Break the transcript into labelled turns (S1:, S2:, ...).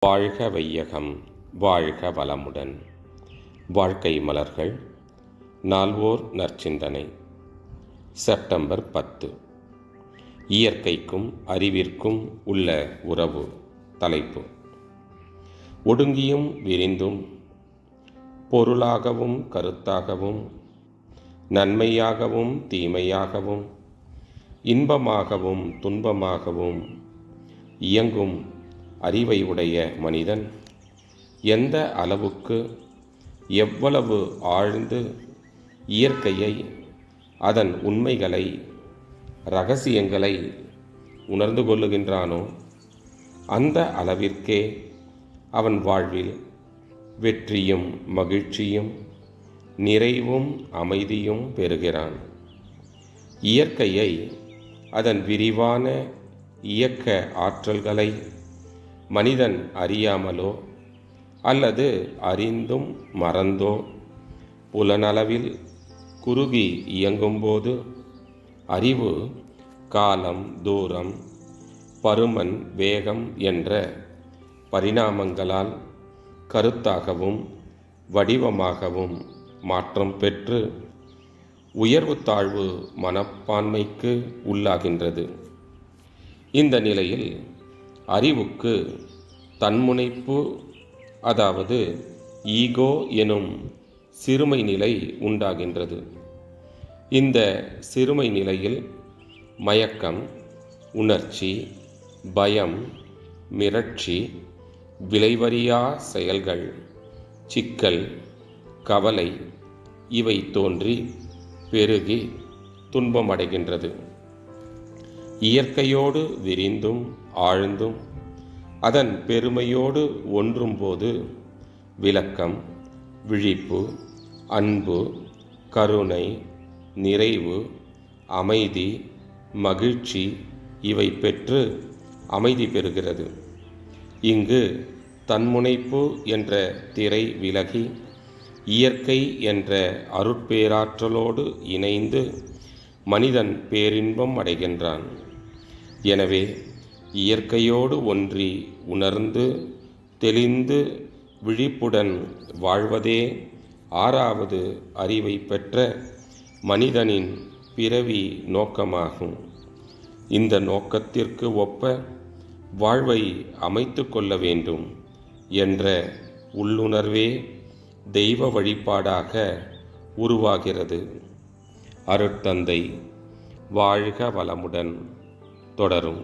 S1: வாழ்க வையகம், வாழ்க வளமுடன். வாழ்க்கை மலர்கள். நால்வோர் நற்சிந்தனை. செப்டம்பர் 10. இயற்கைக்கும் அறிவிற்கும் உள்ள உறவு. தலைப்பு: ஒடுங்கியும் விரிந்தும், பொருளாகவும் கருத்தாகவும், நன்மையாகவும் தீமையாகவும், இன்பமாகவும் துன்பமாகவும் இயங்கும் அறிவை உடைய மனிதன் எந்த அளவுக்கு எவ்வளவு ஆழ்ந்து இயற்கையை, அதன் உண்மைகளை, இரகசியங்களை உணர்ந்து கொள்ளுகின்றானோ அந்த அளவிற்கே அவன் வாழ்வில் வெற்றியும் மகிழ்ச்சியும் நிறைவும் அமைதியும் பெறுகிறான். இயற்கையை, அதன் விரிவான இயக்க ஆற்றல்களை மனிதன் அறியாமலோ அல்லது அறிந்தும் மறந்தோ புலனளவில் குறுகி இயங்கும்போது அறிவு காலம், தூரம், பருமன், வேகம் என்ற பரிணாமங்களால் கருத்தாகவும் வடிவமாகவும் மாற்றம் பெற்று உயர்வு தாழ்வு மனப்பான்மைக்கு உள்ளாகின்றது. இந்த நிலையில் அறிவுக்கு தன்முனைப்பு, அதாவது ஈகோ எனும் சிறுமை நிலை உண்டாகின்றது. இந்த சிறுமை நிலையில் மயக்கம், உணர்ச்சி, பயம், மிரட்சி, விளைவறியா செயல்கள், சிக்கல், கவலை இவை தோன்றி பெருகி துன்பமடைகின்றது. இயற்கையோடு விரிந்தும் ஆழ்ந்தும் அதன் பெருமையோடு ஒன்றும்போது விளக்கம், விழிப்பு, அன்பு, கருணை, நிறைவு, அமைதி, மகிழ்ச்சி இவை பெற்று அமைதி பெறுகிறது. இங்கு தன்முனைப்பு என்ற திரை விலகி இயற்கை என்ற அருட்பேராற்றலோடு இணைந்து மனிதன் பேரின்பம் அடைகின்றான். எனவே இயற்கையோடு ஒன்றி உணர்ந்து தெளிந்து விழிப்புடன் வாழ்வதே ஆறாவது அறிவை பெற்ற மனிதனின் பிறவி நோக்கமாகும். இந்த நோக்கத்திற்கு ஒப்ப வாழ்வை அமைத்து கொள்ள வேண்டும் என்ற உள்ளுணர்வே தெய்வ வழிபாடாக உருவாகிறது. அருட்தந்தை வாழ்க வளமுடன். தொடரும்.